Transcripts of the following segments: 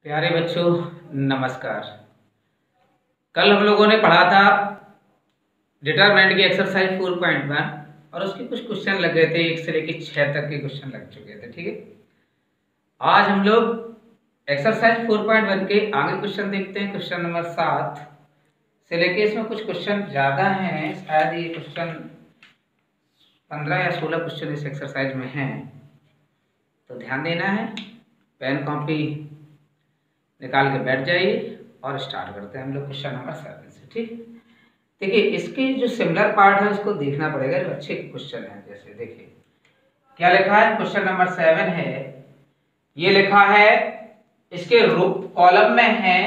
प्यारे बच्चों नमस्कार। कल हम लोगों ने पढ़ा था डिटरमिनेंट की एक्सरसाइज 4.1 और उसके कुछ क्वेश्चन लग गए थे, 1 से लेकर 6 तक के क्वेश्चन लग चुके थे। ठीक है, आज हम लोग एक्सरसाइज 4.1 के आगे क्वेश्चन देखते हैं। क्वेश्चन नंबर 7 से लेके इसमें कुछ क्वेश्चन ज़्यादा हैं, शायद ये क्वेश्चन 15 या 16 क्वेश्चन इस एक्सरसाइज में हैं, तो ध्यान देना है। पेन कॉपी निकाल के बैठ जाइए और स्टार्ट करते हैं हम लोग क्वेश्चन नंबर 7 से। ठीक, देखिए इसके जो सिमिलर पार्ट है उसको देखना पड़ेगा, जो अच्छे क्वेश्चन है। जैसे देखिए क्या लिखा है, क्वेश्चन नंबर 7 है, ये लिखा है इसके रूप कॉलम में है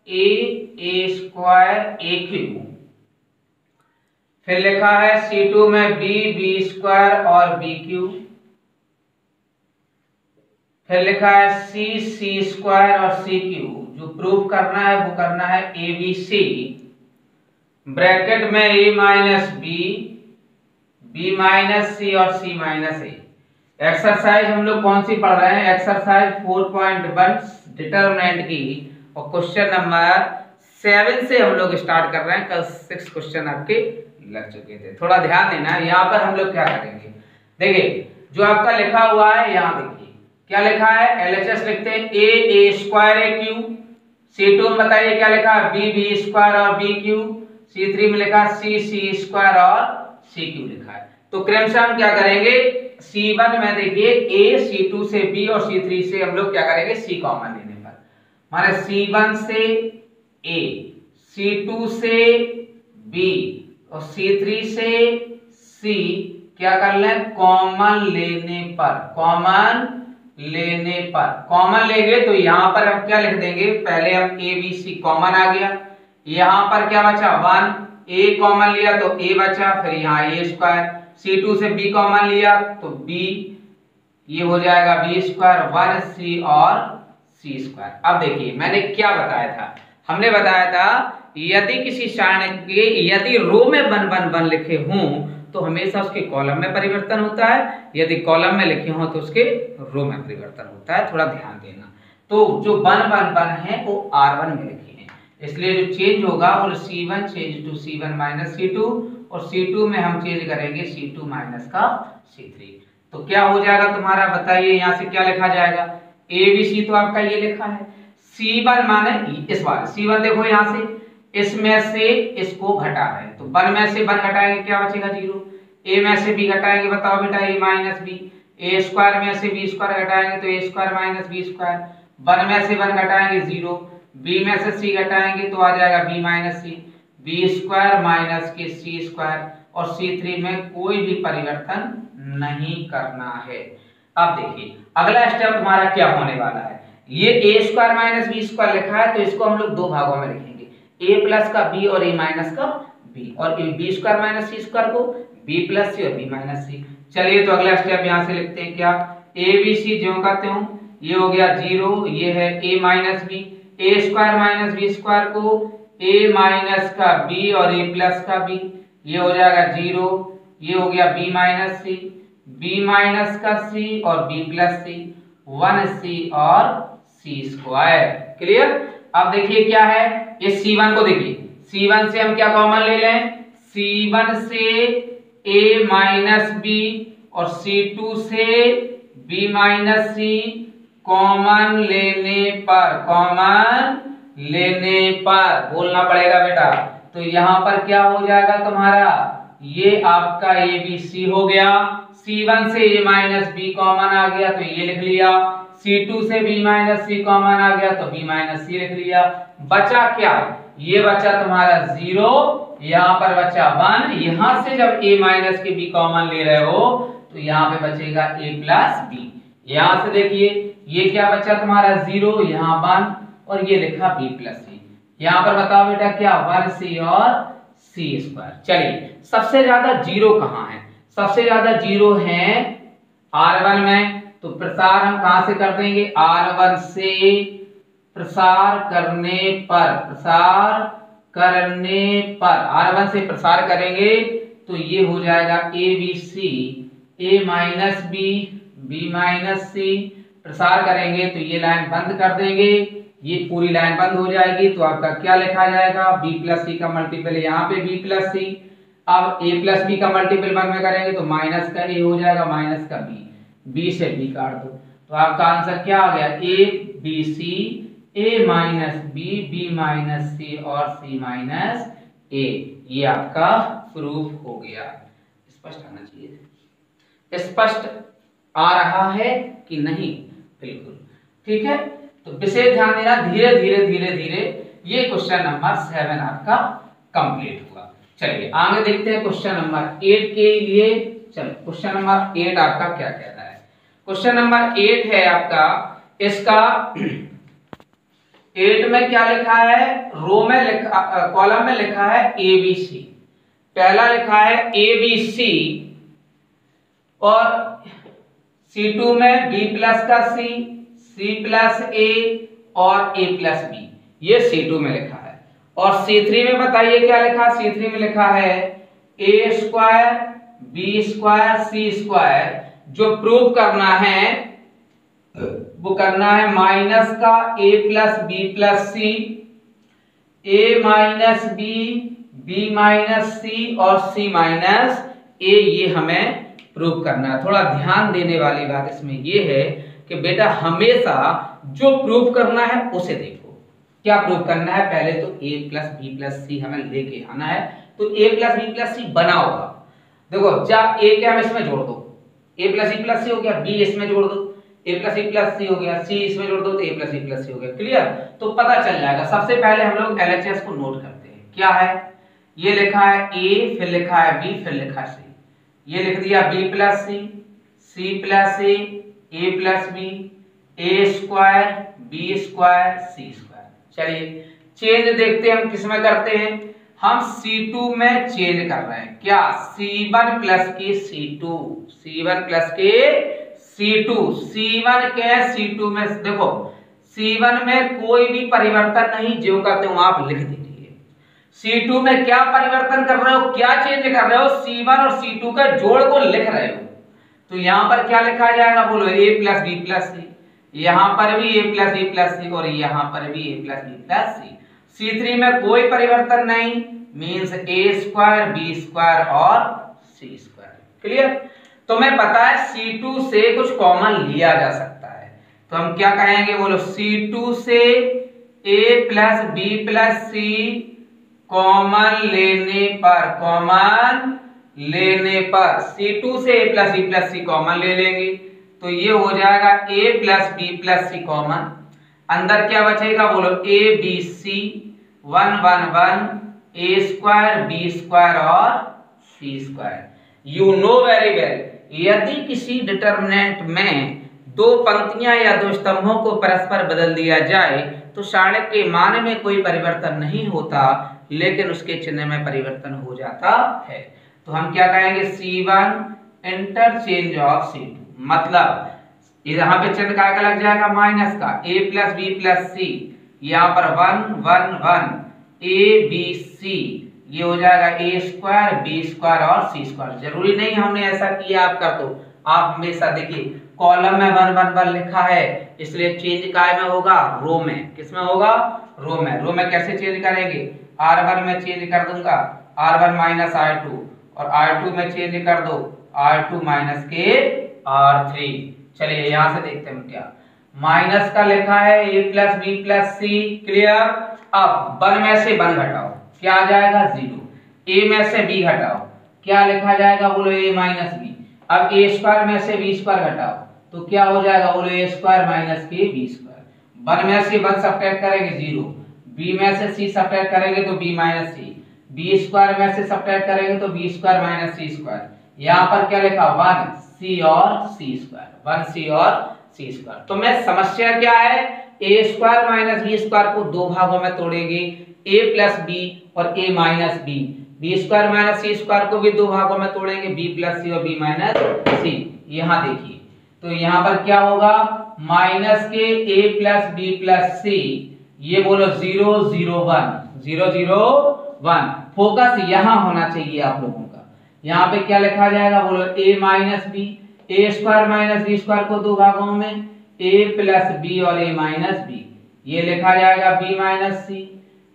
a स्क्वायर a³, फिर लिखा है C2 में b स्क्वायर और b³, फिर लिखा है C स्क्वायर और C³। जो प्रूव करना है वो करना है ABC, ब्रैकेट में a minus b, b minus c और c माइनस a। एक्सरसाइज हम लोग कौन सी पढ़ रहे हैं? एक्सरसाइज 4.1 डिटरमिनेंट की, और क्वेश्चन नंबर 7 से हम लोग स्टार्ट कर रहे हैं। कल 6 क्वेश्चन आपके लग चुके थे। थोड़ा ध्यान देना, यहाँ पर हम लोग क्या करेंगे, देखिए जो आपका लिखा हुआ है यहाँ देखिए क्या लिखा है, LHS लिखते हैं a स्क्वायर a³, C2 में बताइए क्या लिखा है, b स्क्वायर और b³, C3 में लिखा c स्क्वायर और c³ लिखा है। तो क्रमशः हम क्या करेंगे, C1 में देखिए a, C2 से b और C3 से हम लोग क्या करेंगे, c कॉमन लेने पर, माने C1 से a, C2 से b और C3 से c क्या कर लें, कॉमन लेने पर, कॉमन लेने पर, कॉमन लेंगे तो यहां पर हम क्या लिख देंगे, पहले हम a b c कॉमन आ गया, यहां पर क्या बचा 1, a कॉमन लिया तो a बचा, फिर यहाँ a स्क्वायर, C2 से b कॉमन लिया तो b, ये हो जाएगा b स्क्वायर, 1c और c स्क्वायर। अब देखिए मैंने क्या बताया था, हमने बताया था यदि किसी सारणी के यदि रो में 1 1 1 लिखे हों तो हमेशा उसके कॉलम में परिवर्तन होता है, यदि कॉलम में लिखे हो तो उसके रो में परिवर्तन होता है। थोड़ा ध्यान देना। तो जो 1 1 1 है वो R1 में लिखे हैं, इसलिए जो चेंज होगा वो C1 change to C1 minus C2, और C2 में हम चेंज करेंगे C2 माइनस का C3। तो क्या हो जाएगा तुम्हारा, बताइए यहाँ से क्या लिखा जाएगा, ABC तो आपका ये लिखा है, C1 माने इस बार C1 देखो यहाँ से इसमें से इसको घटा रहे हैं, तो 1 में से 1 घटाएंगे क्या बचेगा 0, a में से b घटाएंगे, बताओ बेटा a minus b, a square में से b स्क्वायर घटाएंगे तो a square minus b square, 1 में से 1 घटाएंगे 0, b में से c घटाएंगे तो आ जाएगा b minus c, b square minus के c स्क्वायर, और C3 में कोई भी परिवर्तन नहीं करना है। अब देखिए अगला स्टेप हमारा क्या होने वाला है, ये a square minus b square लिखा है तो इसको हम लोग दो भागों में लिखेंगे, a प्लस का b और a माइनस का b, और b square minus c square को b प्लस c और b माइनस c। चलिए तो अगला स्टेप यहाँ से लिखते हैं क्या, a b c ज्यों का त्यों, ये हो गया 0, ये है a minus b, a square minus b square को a माइनस का b और a प्लस का b, ये हो जाएगा 0, ये हो गया b minus c, b minus का c और b प्लस c, 1c और c स्क्वायर। क्लियर। अब देखिए क्या है, इस C1 को देखिए, C1 से हम क्या कॉमन ले लें, C1 से a माइनस b और C2 से b माइनस c कॉमन लेने पर, कॉमन लेने पर बोलना पड़ेगा बेटा, तो यहां पर क्या हो जाएगा तुम्हारा, ये आपका ABC हो गया, C1 से a माइनस b कॉमन आ गया तो ये लिख लिया, C2 से b माइनस c कॉमन आ गया तो b माइनस c लिख लिया, बचा क्या, ये बचा तुम्हारा 0, यहाँ पर बचा 1, यहाँ से जब a माइनस के b कॉमन ले रहे हो तो यहाँ पे बचेगा a प्लस b, यहाँ से देखिए ये क्या बचा तुम्हारा 0, यहाँ 1 और ये लिखा b प्लस c, यहाँ पर बताओ बेटा क्या 1c और c स्क्वायर। चलिए सबसे ज्यादा 0 कहाँ है, सबसे ज्यादा 0 है R1 में, तो प्रसार हम कहां से कर देंगे, R1 से प्रसार करने पर, प्रसार करने पर R1 से प्रसार करेंगे तो ये हो जाएगा ABC, a minus b, b minus c प्रसार करेंगे तो ये लाइन बंद कर देंगे, ये पूरी लाइन बंद हो जाएगी। तो आपका क्या लिखा जाएगा, b प्लस सी का मल्टीपल यहाँ पे b प्लस सी। अब a प्लस बी का मल्टीपल 1 में करेंगे तो माइनस का a हो जाएगा, माइनस का b से b काट दो। तो आपका आंसर क्या आ गया, a b c, a minus b minus c और c माइनस a। ये आपका प्रूफ हो गया। स्पष्ट आना चाहिए। स्पष्ट आ रहा है कि नहीं? बिल्कुल ठीक है। तो विशेष ध्यान देना, धीरे धीरे धीरे धीरे ये क्वेश्चन नंबर 7 आपका कंप्लीट हुआ। चलिए आगे देखते हैं क्वेश्चन नंबर 8 के लिए। चलो क्वेश्चन नंबर 8 आपका क्या कहता है। क्वेश्चन नंबर 8 है आपका, इसका 8 में क्या लिखा है, रो में लिखा, कॉलम में लिखा है ABC। पहला लिखा है ABC और C2 में B प्लस का C, C प्लस A और A प्लस B, ये C2 में लिखा है। और C3 में बताइए क्या लिखा है, C3 में लिखा है A square B square C square. जो प्रूव करना है वो करना है माइनस का A plus B plus C, A minus B, B minus C और C माइनस A, ये हमें प्रूव करना है। थोड़ा ध्यान देने वाली बात इसमें ये है कि बेटा हमेशा जो प्रूव करना है उसे देखो। क्या प्रूव करना है, पहले तो a प्लस बी प्लस सी हमें लेके आना है। तो a प्लस बी प्लस सी बना होगा, देखो जा a के हम इसमें जोड़ दो, a plus e plus c हो गया, b इसमें जोड़ दो, a plus e plus c हो गया, c इसमें जोड़ दो तो a plus e plus c हो गया। क्लियर? तो पता चल जाएगा। सबसे पहले हम लोग LHS को नोट करते हैं। क्या है, ये लिखा है a, फिर लिखा है b, फिर लिखा है c। ये लिख दिया b plus C, c plus a plus b, a square b square c square. चलिए चेंज देखते हैं हम किस में करते हैं, हम C2 में चेंज कर रहे हैं। क्या, C1 प्लस के C2, C1 प्लस के C2, C1 के C2 में देखो C1 में कोई भी परिवर्तन नहीं, जो करते हो आप लिख दीजिए। C2 में क्या परिवर्तन कर रहे हो, क्या चेंज कर रहे हो, C1 और C2 का जोड़ को लिख रहे हो। तो यहां पर क्या लिखा जाएगा, बोलो a plus B plus C, यहां पर भी a प्लस बी प्लस सी और यहां पर भी a plus B plus C. C3 में कोई परिवर्तन नहीं, means a square b square और c स्क्वायर। क्लियर? तो मैं पता है C2 से कुछ कॉमन लिया जा सकता है, तो हम क्या कहेंगे, बोलो C2 से a plus B plus C common लेने पर C2 से a plus B plus C common ले लेंगे तो ये हो जाएगा a plus B plus C common. अंदर क्या बचेगा, बोलो a b c 1 1 1 a square b square और c square. You know very well, यदि किसी डिटरमिनेंट में दो पंक्तियां या दो स्तंभों को परस्पर बदल दिया जाए तो शाणिक के मान में कोई परिवर्तन नहीं होता, लेकिन उसके चिन्ह में परिवर्तन हो जाता है। तो हम क्या कहेंगे, C1 इंटरचेंज ऑफ C2, मतलब यहाँ पे चिन्ह का लग जाएगा माइनस का, a प्लस बी प्लस सी, यहाँ पर 1 1 1 a b c, ये हो जाएगा a स्क्वायर b स्क्वायर और c स्क्वायर। जरूरी नहीं हमने ऐसा किया आप कर दो, आप हमेशा देखिए कॉलम में 1 1 1 लिखा है, इसलिए चेंज काय में होगा, रो में। किस में होगा, रो में। रो में कैसे चेंज करेंगे, r1 में चेंज कर दूंगा r1 माइनस r2 और r2 में चेंज कर दो r2 माइनस के r3। चलिए यहां से देखते हैं क्या, माइनस का लिखा है a plus B plus C. Clear? अब 1 में से 1 घटाओ, क्या आ जाएगा 0, a में से b घटाओ, क्या लिखा जाएगा, बोलो a माइनस b। अब a स्क्वायर में से b स्क्वायर घटाओ तो क्या हो जाएगा, बोलो a स्क्वायर माइनस के b स्क्वायर। 1 में से 1 सब्ट्रैक्ट करेंगे 0, b में से c सब्ट्रैक्ट करेंगे तो b minus c, b square में से सब्ट्रैक्ट करेंगे तो b square minus c square. यहाँ पर क्या लिखा, 1 c और c स्क्वायर, 1 c और c स्क्वायर। तो मैं समस्या क्या है, a square minus b square को दो भागों में तोड़ेंगे, a प्लस b और a minus b, b square minus c square को भी दो भागों में तोड़ेंगे, b प्लस c और b माइनस c। यहाँ देखिए तो यहाँ पर क्या होगा, माइनस के a plus b plus c, ये बोलो 0 0 1 0 0 1। फोकस यहाँ होना चाहिए आप लोगों का। यहाँ पे क्या लिखा जाएगा, बोलो a minus b, a square minus b square को दो भागों में, a प्लस बी और a माइनस बी, ये लिखा जाएगा b माइनस सी।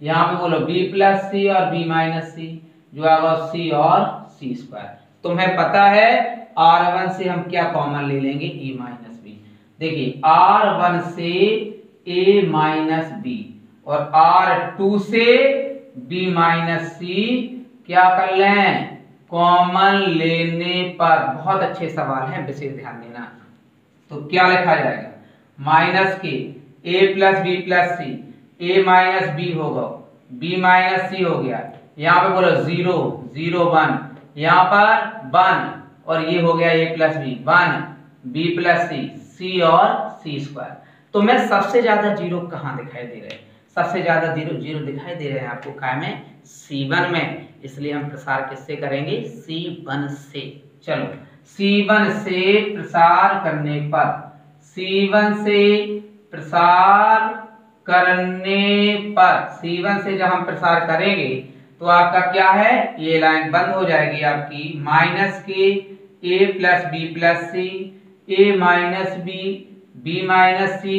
यहाँ पे बोलो b प्लस सी और b माइनस सी, जो आएगा c और c स्क्वायर। तुम्हें पता है r1 से हम क्या कॉमन ले लेंगे, a माइनस बी। देखिए r1 से a माइनस बी और r2 से b माइनस सी क्या कर लें, कॉमन लेने पर। बहुत अच्छे सवाल हैं, विशेष ध्यान देना। तो क्या लिखा जाएगा, माइनस के a plus B plus C, a minus B होगा, b माइनस सी हो गया। यहाँ पे बोलो 0 0 1, यहाँ पर 1 और ये हो गया a plus B 1, b plus C, c और c स्क्वायर। तो मैं सबसे ज्यादा जीरो कहाँ दिखाई दे रहे हैं, सबसे ज्यादा जीरो दिखाई दे रहे हैं आपको काय में, C1 में। इसलिए हम प्रसार किससे करेंगे, C1 से। चलो C1 से प्रसार करने पर, C1 से प्रसार करने पर, C1 से जब हम प्रसार करेंगे तो आपका क्या है, ये लाइन बंद हो जाएगी आपकी, माइनस के a plus B plus C, a minus b, b minus c.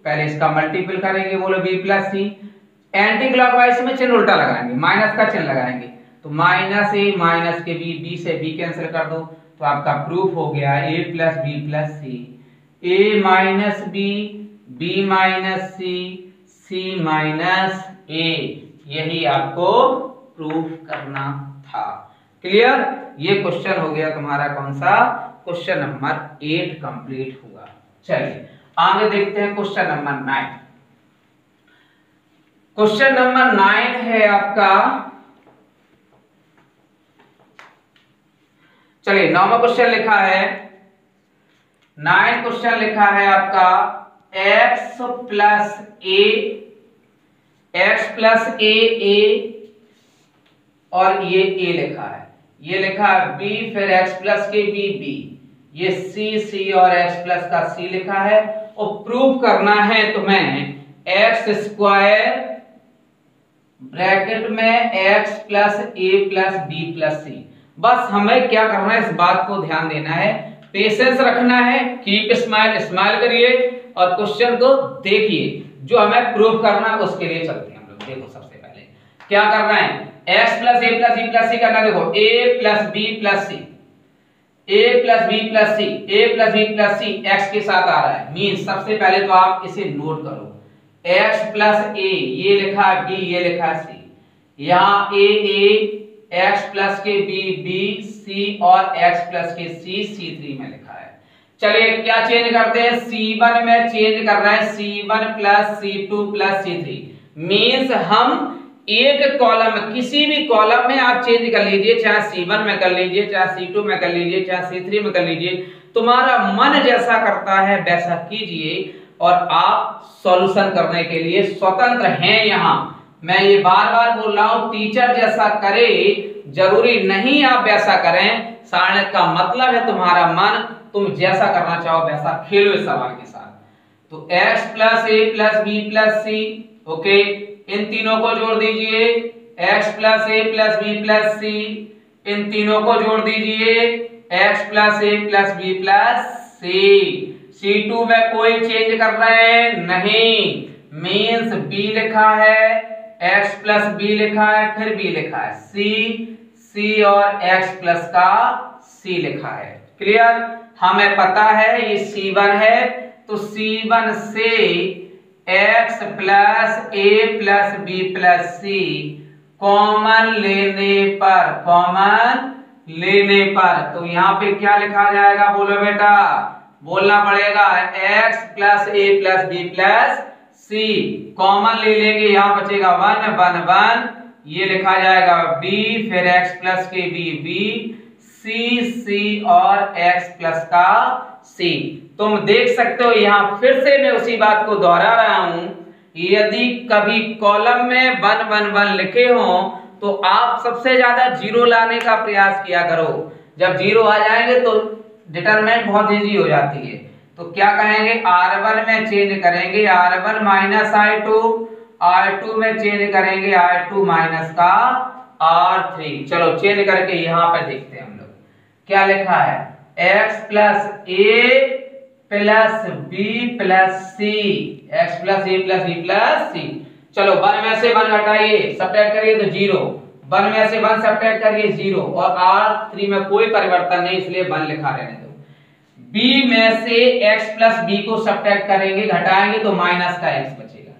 पहले इसका मल्टीपल करेंगे, बोलो b plus c. Anti clockwise में चिन्ह उल्टा लगाएंगे, माइनस का चिन्ह लगाएंगे। तो माइनस ए माइनस के बी से बी कैंसिल कर दो, तो आपका प्रूफ हो गया a plus B plus C, a minus b minus C, C minus a. यही आपको प्रूफ करना था। क्लियर? ये क्वेश्चन हो गया तुम्हारा कौन सा, क्वेश्चन नंबर 8 कंप्लीट हुआ। चलिए आगे देखते हैं क्वेश्चन नंबर 9। क्वेश्चन नंबर 9 है आपका, चलिए 9वां क्वेश्चन लिखा है, 9 क्वेश्चन लिखा है आपका x प्लस ए और ये a लिखा है, ये लिखा है b, फिर x प्लस के b, ये c और x प्लस का c लिखा है। और प्रूफ करना है तुम्हें x स्क्वायर ब्रैकेट में x plus a plus b plus c। बस हमें क्या करना है, इस बात को ध्यान देना है, पेशेंस रखना है, कीप स्माइल करिए और क्वेश्चन को देखिए। जो हमें प्रूफ करना है उसके लिए चलते हैं हम लोग। देखो सबसे पहले क्या करना है, x plus a plus b plus c करना। देखो a plus b plus c, a plus b plus c, a plus b plus c x के साथ आ रहा है। मींस सबसे पहले तो आप इसे नोट करो, x प्लस a ये लिखा है b, ये लिखा है c, यहाँ a x प्लस के b c और x प्लस के c3 में लिखा है। चलिए क्या चेंज करते हैं, c1 में चेंज कर रहे हैं, c1 plus c2 plus c3। Means हम एक कॉलम, किसी भी कॉलम में आप चेंज कर लीजिए, चाहे c1 में कर लीजिए, चाहे c2 में कर लीजिए, चाहे c3 में कर लीजिए, तुम्हारा मन जैसा करता है वैसा कीजिए और आप सॉल्यूशन करने के लिए स्वतंत्र हैं। यहाँ मैं ये बार बार बोल रहा हूं, टीचर जैसा करे जरूरी नहीं आप वैसा करें। सारणी का मतलब है तुम्हारा मन, तुम जैसा करना चाहो वैसा खेलो इस सवाल के साथ। तो x plus a plus B plus C, okay, इन तीनों को जोड़ दीजिए, x plus a plus B plus सी, इन तीनों को जोड़ दीजिए, x plus a plus B plus C. C2 में कोई चेंज कर रहे हैं नहीं, मींस b लिखा है, x प्लस b लिखा है, फिर b लिखा है, c और x प्लस का c लिखा है। क्लियर? हमें पता है ये C1 है, तो C1 से x plus a plus b plus c common लेने पर, तो यहाँ पे क्या लिखा जाएगा, बोलो बेटा, बोलना पड़ेगा x plus a plus b plus c common ले लेंगे, यहाँ बचेगा 1 1 1, ये लिखा जाएगा b, फिर x प्लस के b c और x प्लस का c। तुम देख सकते हो, यहाँ फिर से मैं उसी बात को दोहरा रहा हूं, यदि कभी कॉलम में 1 1 1 लिखे हो तो आप सबसे ज्यादा जीरो लाने का प्रयास किया करो। जब जीरो आ जाएंगे तो डिटरमिनेंट बहुत इजी हो जाती है। तो क्या कहेंगे, r1 में चेंज करेंगे r1 माइनस r2 में चेंज करेंगे r2 माइनस का r3। चलो चेंज करके यहाँ पे देखते हैं हम लोग क्या लिखा है, x plus a plus B plus c, x plus a plus B plus c. चलो 1 में से 1 घटाइए, सब्ट्रैक्ट करिए तो 0, 1 में से 1 सब्ट्रैक्ट करिए 0, और R3 में कोई परिवर्तन नहीं इसलिए 1 लिखा रहने दो। b में से x प्लस b को सब्ट्रैक्ट करेंगे, घटाएंगे तो माइनस का x बचेगा।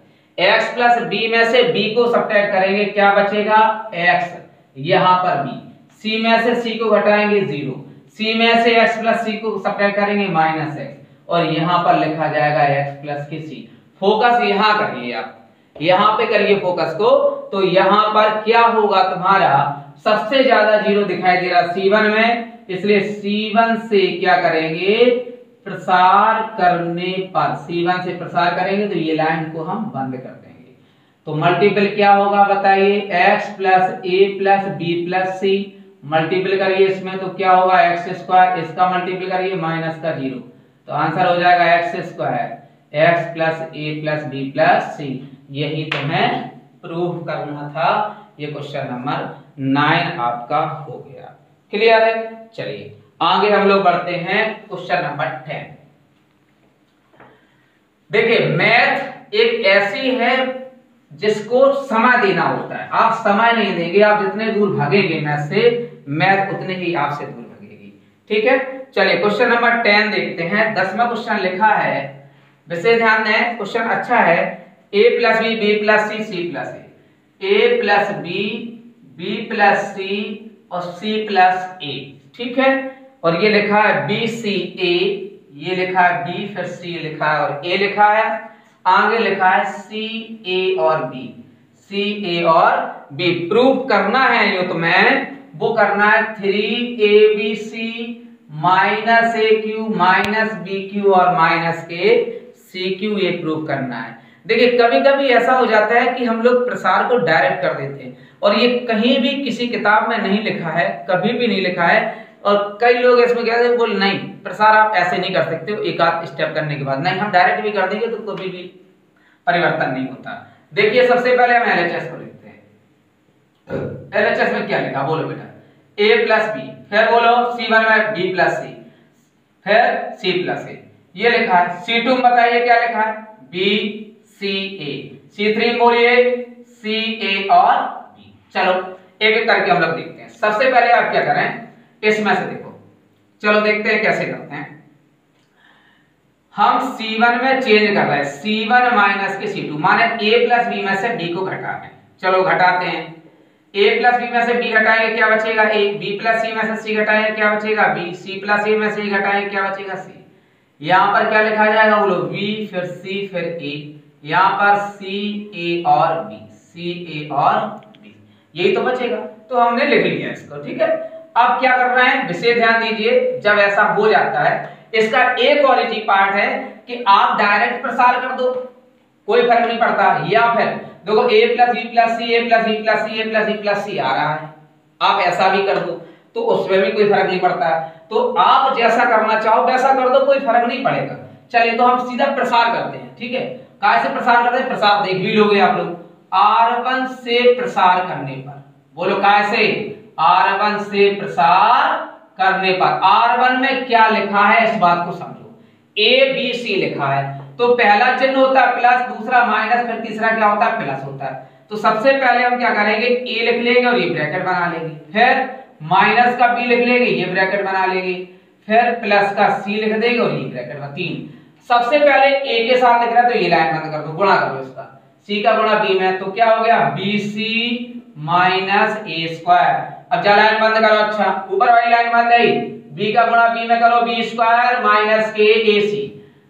x प्लस b में से b को सब्ट्रैक्ट करेंगे, क्या बचेगा x, यहां पर b। c में से c को घटाएंगे 0, c में से x प्लस c को सब्ट्रैक्ट करेंगे माइनस x, और यहां पर लिखा जाएगा x प्लस के c। फोकस यहां करिए, आप यहां पे करिए फोकस को, तो यहां पर क्या होगा तुम्हारा, सबसे ज्यादा 0 दिखाई दे रहा C1 में, इसलिए C1 से क्या करेंगे, प्रसार करने पर C1 से प्रसार करेंगे तो ये लाइन को हम बंद कर देंगे। तो मल्टीपल क्या होगा बताइए, x plus a plus B plus C, multiple करिए इसमें तो क्या होगा एक्स स्क्वायर, इसका मल्टीपल करिए माइनस का 0, तो आंसर हो जाएगा x square x plus a plus B plus सी। यही तुम्हें प्रूव करना था। ये क्वेश्चन नंबर 9 आपका हो गया। क्लियर है? चलिए आगे हम लोग बढ़ते हैं क्वेश्चन नंबर 10। देखिए मैथ एक ऐसी है जिसको समय देना होता है। आप समय नहीं देंगे, आप जितने दूर भागेंगे मैथ से, मैथ उतने ही आपसे दूर भागेगी। ठीक है, चलिए क्वेश्चन नंबर 10 देखते हैं। 10वां क्वेश्चन लिखा है, वैसे ध्यान दें क्वेश्चन अच्छा है, a plus b b plus c c plus a plus b b plus सी और सी प्लस ए। ठीक है, और ये लिखा है बी सी ए, ये लिखा है बी फिर सी लिखा है और ए लिखा है, आगे लिखा है सी ए और बी, सी ए और बी। प्रूफ करना है यो तुम्हें, वो करना है 3abc माइनस ए क्यू माइनस बी क्यू और माइनस के सी क्यू, ये प्रूफ करना है। देखिए कभी कभी ऐसा हो जाता है कि हम लोग प्रसार को डायरेक्ट कर देते हैं, और ये कहीं भी किसी किताब में नहीं लिखा है, कभी भी नहीं लिखा है। और कई लोग इसमें कहते हैं बोल नहीं प्रसार आप ऐसे नहीं कर सकते हो, एक आध स्टेप करने के बाद, नहीं हम डायरेक्ट भी कर देंगे तो कभी भी परिवर्तन नहीं होता। देखिए सबसे पहले हम एलएचएस को लिखते हैं। एलएचएस में क्या लिखा बोलो बेटा, a प्लस बी, फिर बोलो C1 में b प्लस सी, फिर C प्लस ए, ये लिखा है। C2 में बताइए क्या लिखा है, b c a, C3 बोलिए c a और b। चलो एक एक करके हम लोग देखते हैं। सबसे पहले आप क्या करें, इसमें से देखो, चलो देखते हैं कैसे करते हैं। हम C1 में चेंज कर रहे हैं, C1 माइनस के C2, माने a प्लस b में से b को घटा रहे हैं। चलो घटाते हैं, a प्लस b में से b घटाएंगे क्या बचेगा a, b प्लस c में से c घटाएंगे क्या बचेगा b, c प्लस a में से घटाएंगे क्या बचेगा c। यहाँ पर क्या लिखा जाएगा बोलो, b फिर c फिर a, यहाँ पर c a और b, c a और b, यही तो बचेगा। तो हमने लिख लिया इसको। ठीक है, अब क्या कर रहे हैं, विशेष ध्यान दीजिए, जब ऐसा हो जाता है इसका एक और इजी पार्ट है कि आप डायरेक्ट प्रसार कर दो, कोई फर्क नहीं पड़ता, या फिर देखो a plus B plus C, a plus B plus C, a plus B plus c आ रहा है, आप ऐसा भी कर दो तो उसमें भी कोई फर्क नहीं पड़ता। तो आप जैसा करना चाहो वैसा कर दो, कोई फर्क नहीं पड़ेगा। चलिए तो हम सीधा प्रसार करते हैं। ठीक है, कैसे प्रसार करते हैं, प्रसार देख भी लोगे आप लोग। R1 से प्रसार करने पर, बोलो कैसे, R1 से प्रसार करने पर, R1 में क्या लिखा है इस बात को समझो, A B C लिखा है, तो पहला चिन्ह होता है प्लस, दूसरा माइनस, फिर तीसरा क्या होता है प्लस होता है। तो सबसे पहले हम क्या करेंगे, A लिख लेंगे और ये ब्रैकेट बना लेंगे, फिर माइनस का B लिख लेंगे, ये ब्रैकेट बना लेंगे, फिर प्लस का C लिख देंगे और ये ब्रैकेट बना। 3 सबसे पहले A के साथ लिख रहा है तो ये लाइन बंद कर दो, गुणा करो इसका, C का गुणा B में, तो क्या हो गया BC माइनस A स्क्वायर। अब जा लाइन बंद करो, अच्छा ऊपर वाली लाइन बंद है, B का गुणा B में करो, B स्क्वायर माइनस के AC,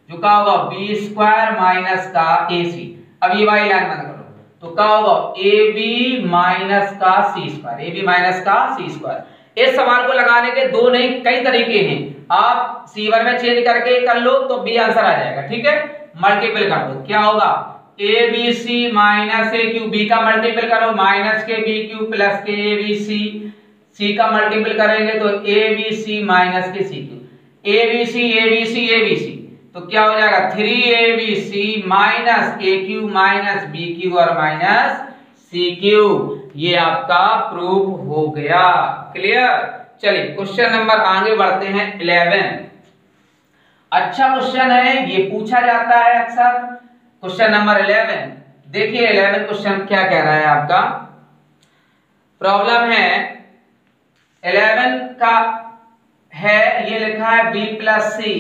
जो क्या होगा B स्क्वायर माइनस का AC। अब ये वाली लाइन बंद करो तो क्या होगा AB माइनस का C स्क्वायर, AB माइनस का C स्क्वायर। इस सवाल को लगाने के दो नहीं कई तरीके हैं, आप C1 में चेंज करके कर लो तो B आंसर आ जाएगा। ठीक है, मल्टीपल कर दो, क्या होगा ABC माइनस ए क्यू, B का मल्टीपल करो माइनस के B क्यू प्लस के ABC, C का मल्टीपल करेंगे तो ABC माइनस के C Q, ABC ABC ABC, तो क्या हो जाएगा 3ABC माइनस ए क्यू माइनस बी क्यू और माइनस सी क्यू। ये आपका प्रूफ हो गया। क्लियर? चलिए क्वेश्चन नंबर आगे बढ़ते हैं 11। अच्छा क्वेश्चन है, ये पूछा जाता है अक्सर। क्वेश्चन नंबर 11 देखिए, 11 क्वेश्चन क्या कह रहा है आपका। प्रॉब्लम है 11 का है, ये लिखा है b plus c,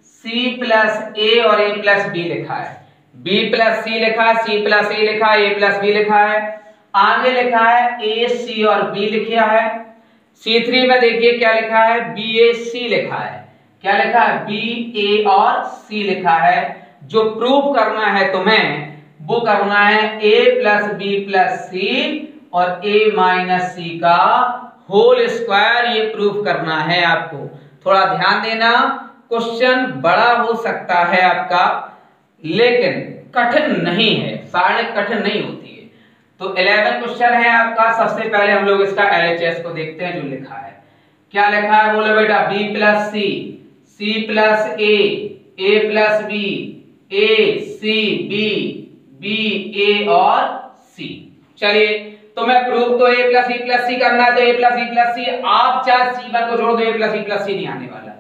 c plus ए और ए प्लस बी लिखा है। b प्लस सी लिखा है, सी प्लस ए लिखा है, ए प्लस बी लिखा है। आगे लिखा है ए सी और बी लिखा है। C3 में देखिए क्या लिखा है, बी ए सी लिखा है। क्या लिखा है, बी ए और सी लिखा है। जो प्रूव करना है तुम्हें वो करना है a प्लस बी प्लस सी और a माइनस सी का होल स्क्वायर, ये प्रूफ करना है आपको। थोड़ा ध्यान देना, क्वेश्चन बड़ा हो सकता है आपका, लेकिन कठिन नहीं है, सारणी कठिन नहीं होती है। तो 11 क्वेश्चन है आपका। सबसे पहले हम लोग इसका LHS को देखते हैं जो लिखा है। क्या लिखा है बोलो बेटा, b plus c, c plus a plus B, A C B, B ए और सी। चलिए, तो मैं प्रूफ तो a प्लस ई प्लस सी करना है, तो a प्लस ई प्लस सी, आप चाहे C1 को जोड़ दो, a प्लस ई प्लस सी नहीं आने वाला।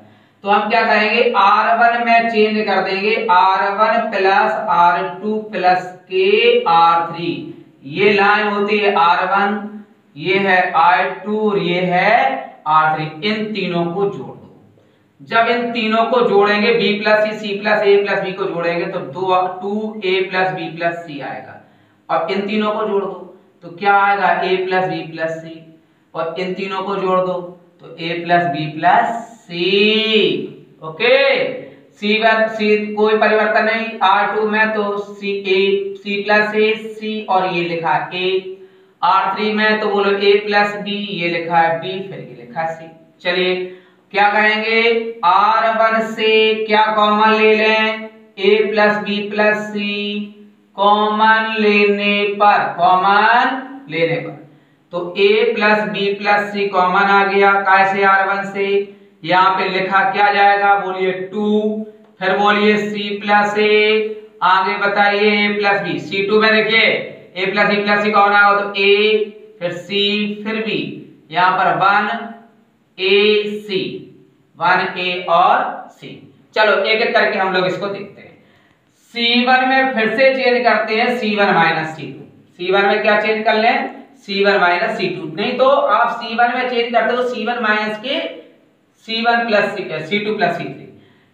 तो हम क्या कहेंगे, R1 में चेंज कर देंगे, R1 प्लस R2 प्लस के R3। ये लाइन होती है R1, ये है R2 और ये है R3। इन तीनों को जोड़ दो। जब इन तीनों को जोड़ेंगे, b plus C plus a plus B को जोड़ेंगे तो 2a प्लस बी प्लस सी आएगा। अब इन तीनों को जोड़ दो तो क्या आएगा, a प्लस बी प्लस सी, और इन तीनों को जोड़ दो तो a plus B plus C. Okay, C1 सी कोई परिवर्तन नहीं, R2 में तो सी प्लस ए सी और ये लिखा है a, R3 में तो बोलो a प्लस बी, ये लिखा है b, फिर ये लिखा है c। चलिए क्या कहेंगे, R1 से क्या कॉमन ले लें, a plus B plus C, common लेने पर तो a plus B plus C common आ गया। कैसे, R1 से यहाँ पे लिखा क्या जाएगा, बोलिए 2, फिर बोलिए c प्लस ए, आगे बताइए a प्लस बी। C2 में देखिए a plus E plus C common आएगा तो a, फिर c, फिर b, यहाँ पर 1a और c। चलो एक एक करके हम लोग इसको देखते हैं। C1 में फिर से चेंज करते हैं, C1 माइनस C2। C1 में क्या चेंज कर लें, C1 माइनस C2, नहीं तो आप C1 में चेंज करते हो C1 माइनस के C1 plus C2 plus C3।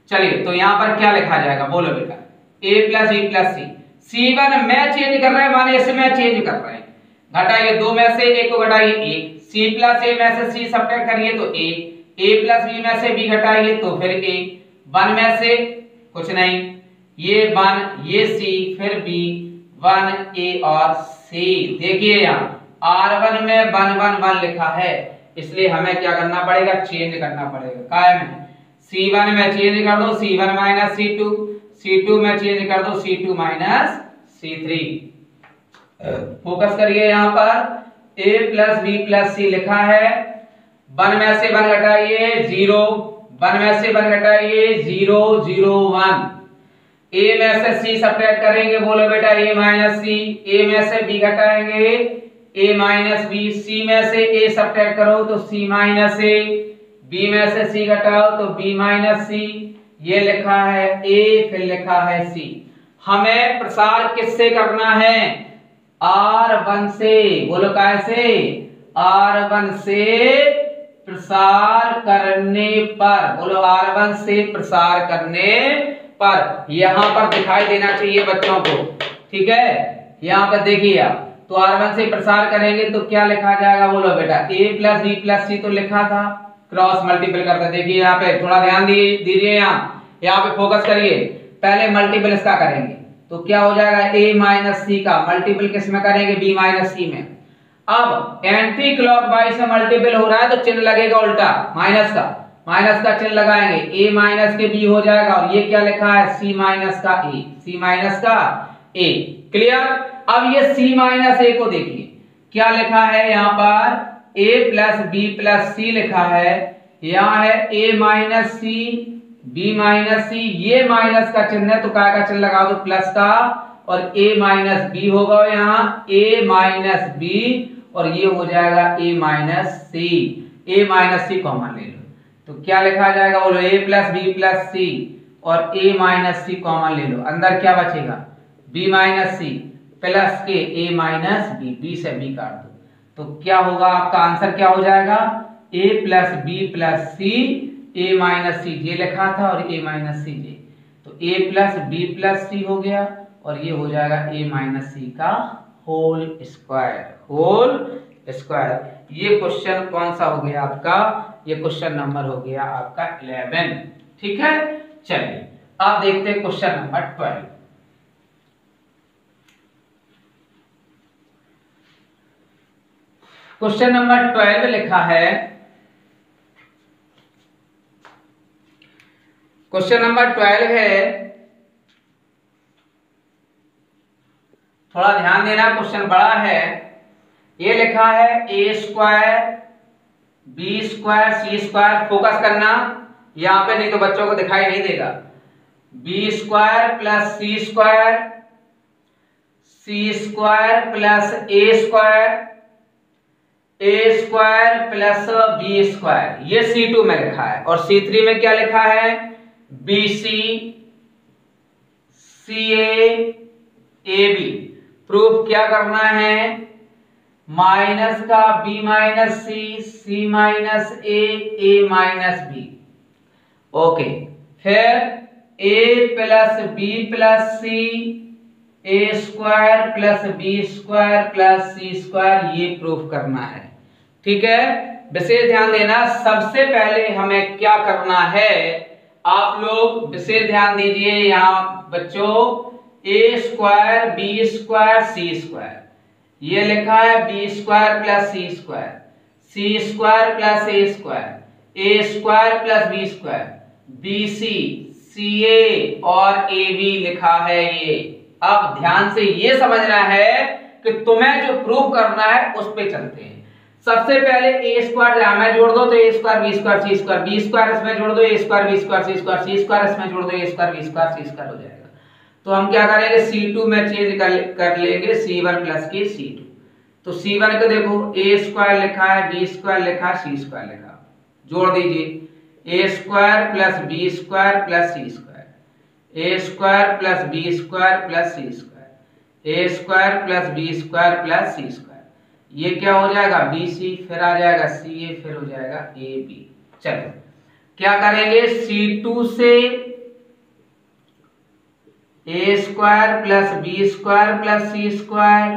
चलिए तो यहाँ पर क्या लिखा जाएगा, बोलो बेटा, a plus E plus C. C1 में चेंज कर रहे हैं माने इसमें चेंज कर रहे हैं, घटाइए 2 में से a को घटाइए a, c प्लस a में से c सब्ट्रैक्ट करिए तो a प्लस b में से b घटाइए तो फिर a, 1 में से कुछ नहीं, ये 1, ये c, फिर b, 1a और c। देखिए यहाँ R1 में 1 1 1 लिखा है, इसलिए हमें क्या करना पड़ेगा, चेंज करना पड़ेगा। कायम है, C1 में चेंज कर दो C1 माइनस C2, C2 में चेंज कर दो C2 माइनस C3। फोकस करिए यहाँ पर a plus B plus c लिखा है, 1 में से 1 घटाइए 0, 1 में से 1 घटाइए 0 0 1, a में से c सब्ट्रैक्ट करेंगे, बोलो बेटा a माइनस c, a में से b घटाएंगे a माइनस b, c में से a सब्ट्रैक्ट करो तो c माइनस a, b में से c घटाओ तो b माइनस c। ये लिखा है a, फिर लिखा है c। हमें प्रसार किससे करना है, R1 से, बोलो कैसे, R1 से प्रसार करने पर, बोलो R1 से प्रसार करने पर। यहां पर दिखाई देना चाहिए बच्चों को, ठीक है। यहां पर देखिए आप, तो R1 से प्रसार करेंगे तो क्या लिखा जाएगा, बोलो बेटा a प्लस बी प्लस सी तो लिखा था, क्रॉस मल्टीपल करते। देखिए यहाँ पे थोड़ा ध्यान दीजिए, यहाँ पे फोकस करिए। पहले मल्टीपल इसका करेंगे तो क्या हो जाएगा, a माइनस सी का मल्टीपल किस में करेंगे, b माइनस सी में। अब एंटी क्लॉकवाइज से मल्टीपल हो रहा है तो चिन्ह लगेगा उल्टा, माइनस का चिन्ह लगाएंगे, a माइनस के b हो जाएगा, और ये क्या लिखा है, c माइनस का a, c माइनस का a। क्लियर। अब ये c माइनस a को देखिए क्या लिखा है, यहाँ पर a plus B plus c लिखा है, यहाँ है a minus c b minus c, ये माइनस का चिन्ह है तो काय का चिन्ह लगा दो, प्लस का, और a माइनस बी होगा यहाँ a माइनस b, और ये हो जाएगा a minus C, a minus C common ले लो तो क्या लिखा जाएगा, बोलो a प्लस बी प्लस सी और a माइनस सी कॉमन ले लो, अंदर क्या बचेगा b माइनस सी प्लस के a माइनस बी, b से b काट दो, तो क्या होगा आपका आंसर क्या हो जाएगा a plus B plus C, a minus c जे लिखा था और a माइनस सी जे, तो a plus B plus c हो गया और ये हो जाएगा a माइनस सी का होल स्क्वायर। ये क्वेश्चन कौन सा हो गया आपका, ये क्वेश्चन नंबर हो गया आपका 11। ठीक है, चलिए अब देखते हैं क्वेश्चन नंबर 12। क्वेश्चन नंबर 12 लिखा है, क्वेश्चन नंबर 12 है, थोड़ा ध्यान देना, क्वेश्चन बड़ा है। ये लिखा है a square B square C square, focus करना यहाँ पे, नहीं तो बच्चों को दिखाई नहीं देगा। B square plus C square, C square plus a square, a square plus B square, ये C2 में लिखा है। और C3 में क्या लिखा है, B C C A B. Proof क्या करना है, माइनस का b माइनस सी, सी माइनस ए माइनस बी। ओके, फिर a plus B plus C, A square plus B square plus C square, ये प्रूफ करना है। ठीक है, विशेष ध्यान देना, सबसे पहले हमें क्या करना है, आप लोग विशेष ध्यान दीजिए यहाँ बच्चों, a square B square C square, ये लिखा है b square plus C square, C square plus a square, a square plus B square, b C C a और ए बी लिखा है ये। अब ध्यान से ये समझना है कि तुम्हें जो प्रूफ करना है उस पे चलते हैं। सबसे पहले ए स्क्वायर यहां में जोड़ दो तो ए स्क्वायर बी स्क्वायर सी स्क्वायर, बी स्क्वायर इसमें जोड़ दो ए स्क्वायर बी स्क्वायर सी स्क्वायर, सी स्क्वायर इसमें जोड़ दो ए स्क्वायर बी स्क्वायर सी स्क्वायर हो जाएगा। तो हम क्या करेंगे, C2 में चेंज कर लेंगे C1 प्लस के C2। तो C1 को देखो ए स्क्वायर लिखा है, बी स्क्वायर लिखा है, सी स्क्वायर लिखा, जोड़ दीजिए a square plus B square plus C square, a square plus B square plus C square, a square plus B square plus C square, ये क्या हो जाएगा बी सी, फिर आ जाएगा सी ए, फिर हो जाएगा ए बी। चलो क्या करेंगे, C2 से a square plus B square plus C square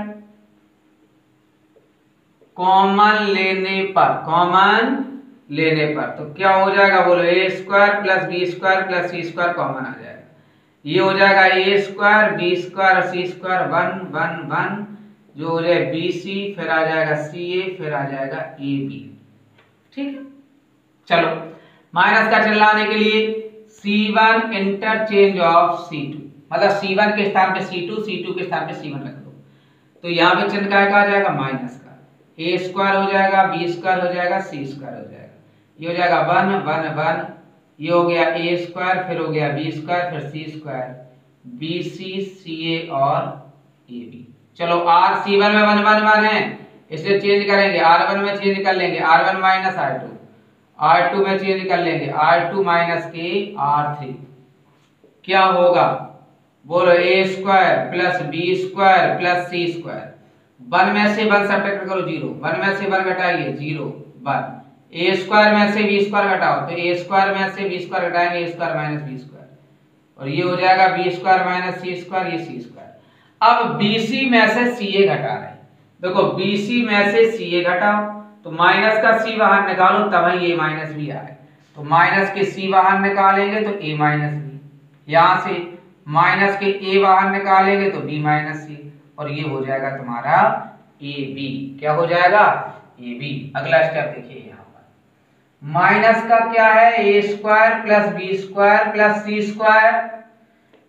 common लेने पर तो क्या हो जाएगा, बोलो a square plus B square plus C square common आ जाएगा, ये हो जाएगा ए स्क्वायर बी स्क्वायर और सी स्क्वायर 1 1 1, जो हो जाए बी सी, फिर आ जाएगा सी ए, फिर आ जाएगा ए बी। ठीक है, चलो माइनस का चिन्ह लाने के लिए C1 इंटरचेंज ऑफ C2, मतलब C1 के स्थान पे C2, C2 के स्थान पे C1 रख दो, तो यहाँ पे चिन्ह क्या आ जाएगा, माइनस का, ए स्क्वायर हो जाएगा, बी स्क्वायर हो जाएगा, सी स्क्वायर हो जाएगा, ये हो जाएगा 1 1 1, ये हो गया ए स्क्वायर, फिर हो गया बी स्क्वायर, फिर सी square, b C C a और ए बी। चलो R C1 में 1 1 1 है, इसलिए चेंज करेंगे, R1 में चेंज कर लेंगे, R1 माइनस R2, R2 में चेंज कर लेंगे, R2 माइनस के R3, क्या होगा, बोलो a square plus B square plus C square, 1 में से 1 सब्ट्रैक्ट करो 0, 1 में से 1 घटाइए 0 1, ए स्क्वायर में से बी स्क्वायर घटाओ तो ए स्क्वायर में से बी स्क्वायर घटाएंगे ए स्क्वायर माइनस बी स्क्वायर, और ये हो जाएगा बी स्क्वायर माइनस सी स्क्वायर, ये सी स्क्वायर। अब BC में से CA घटा रहे हैं, देखो BC में से CA घटाओ तो माइनस का C बाहर निकालो तभी ये माइनस भी आए, तो माइनस के C बाहर निकालेंगे तो A माइनस बी, यहाँ से माइनस के A बाहर निकालेंगे तो B माइनस C, और ये हो जाएगा तुम्हारा AB। क्या हो जाएगा, AB। अगला स्टेप देखिए, यहाँ पर माइनस का क्या है, a square plus B square plus C square,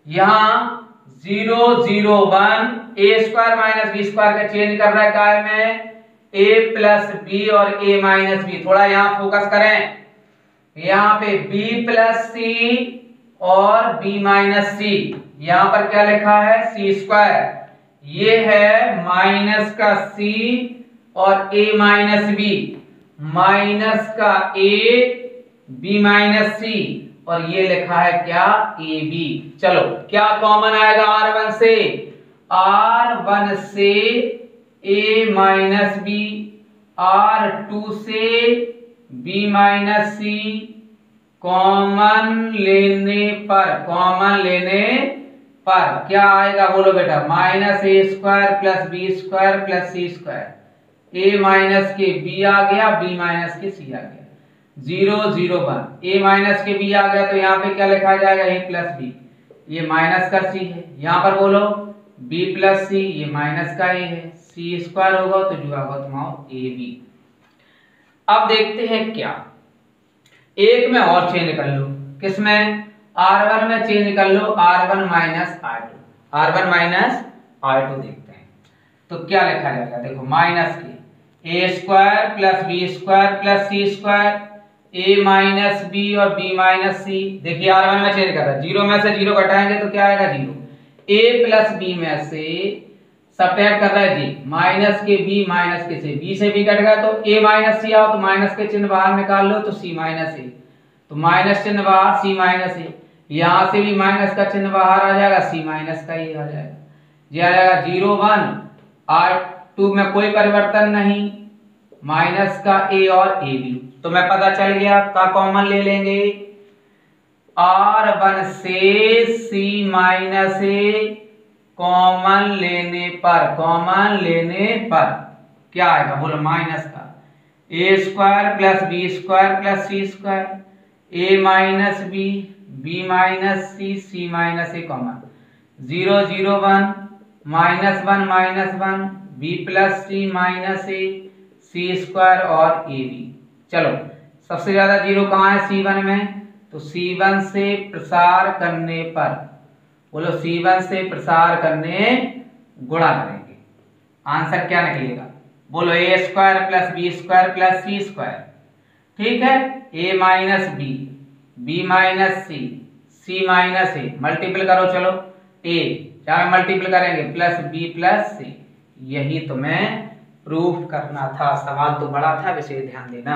यहाँ 0 0 1, a square minus b square का चेंज कर रहा है काय में, a प्लस बी और a माइनस बी। थोड़ा यहाँ फोकस करें, यहाँ पे b प्लस सी और b माइनस सी, यहाँ पर क्या लिखा है सी स्क्वायर, ये है माइनस का c और a माइनस बी, माइनस का a b माइनस सी और ये लिखा है क्या ए बी। चलो क्या कॉमन आएगा R1 से, R1 से a माइनस बी, R2 से b माइनस सी, कॉमन लेने पर क्या आएगा बोलो बेटा, minus a square plus B square plus C square. A minus के बी आ गया, बी माइनस के सी आ गया, 0 0 1। ए माइनस के बी आ गया तो यहाँ पे क्या लिखा जाएगा, ए प्लस बी, ये माइनस का सी है। यहाँ पर बोलो बी प्लस सी, ये माइनस का ए है, सी स्क्वायर होगा तो जो होगा तुम्हारा ए बी। अब देखते हैं क्या, एक में और चेंज कर लो, किसमें, R1 में चेंज कर लो, R1 minus R2, R1 minus R2 देखते हैं तो क्या लिखा जाएगा, देखो माइनस के a square plus B square plus C square, a minus b और बी माइनस सी। देखिए R1 में चेंज कर रहा है, 0 में से 0 घटाएंगे तो क्या आएगा 0, ए प्लस बी में से सब्ट्रैक्ट कर रहा है जी, माइनस के बी माइनस के से, बी से बी कट गया तो ए माइनस सी आओ तो माइनस के चिन्ह बाहर निकाल लो तो सी माइनस ए, तो माइनस चिन्ह बाहर सी माइनस ए, यहां से भी माइनस का चिन्ह बाहर आ जाएगा, सी माइनस का ये आ जाएगा, ये आ जाएगा 0 1। R2 में कोई परिवर्तन नहीं, माइनस का ए और ए बी, तो मैं पता चल गया का कॉमन ले लेंगे, R1 से सी माइनस ए, कॉमन लेने पर क्या आएगा बोलो, माइनस का a square plus B square plus C square, a minus b, b minus C, C minus a common, 0 0 1 minus 1 b plus c minus a, c square और a B. चलो सबसे ज्यादा 0 कहाँ है, C1 में, तो C1 से प्रसार करने पर, बोलो C1 से प्रसार करने गुणा करेंगे, आंसर क्या निकलेगा बोलो, a square plus B square plus C square, ठीक है, a minus b, b minus C, C minus a, multiple करो चलो, ए क्या मल्टीपल करेंगे प्लस बी प्लस सी, यही तुम्हें प्रूफ करना था, सवाल तो बड़ा था वैसे ध्यान देना,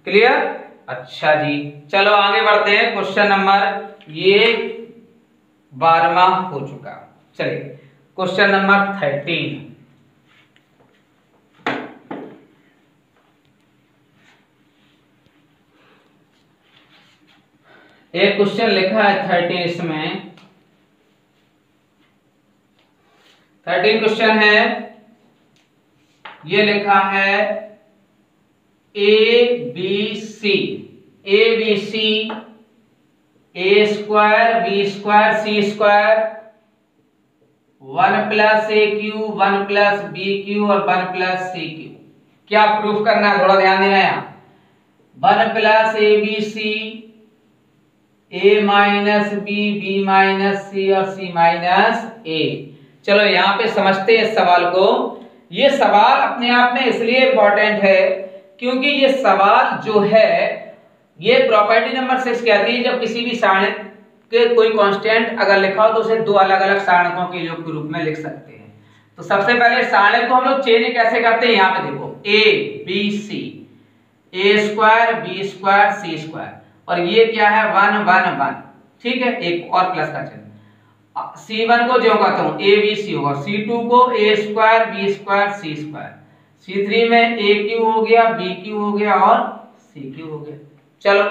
क्लियर। अच्छा जी चलो आगे बढ़ते हैं, क्वेश्चन नंबर ये 12वां हो चुका, चलिए क्वेश्चन नंबर 13। एक क्वेश्चन लिखा है 13, इसमें 13 क्वेश्चन है, ये लिखा है a B C, A square B square C square, 1 plus a cube 1 plus b cube और 1 प्लस सी क्यू। क्या प्रूफ करना है, थोड़ा ध्यान देना यहाँ, 1 plus a B C, a minus b, b minus c और सी माइनस ए। चलो यहाँ पे समझते हैं इस सवाल को। ये सवाल अपने आप में इसलिए इंपॉर्टेंट है क्योंकि ये सवाल जो है ये प्रॉपर्टी नंबर 6 कहती है, जब किसी भी सारणिक के कोई कांस्टेंट अगर लिखा हो तो उसे दो अलग अलग सारणिकों के योग के रूप में लिख सकते हैं। तो सबसे पहले सारणिक को हम लोग चेंज कैसे करते हैं, यहाँ पे देखो A B C, A square B square C square, और ये क्या है 1 1 1, ठीक है, एक और प्लस का चिन्ह। C1 को जो कहता हूं ए बी सी होगा, C2 को ए स्क्वायर बी स्क्वायर सी स्क्वायर, C3 में ए क्यू हो गया, बी क्यू हो गया और सी क्यू हो गया। चलो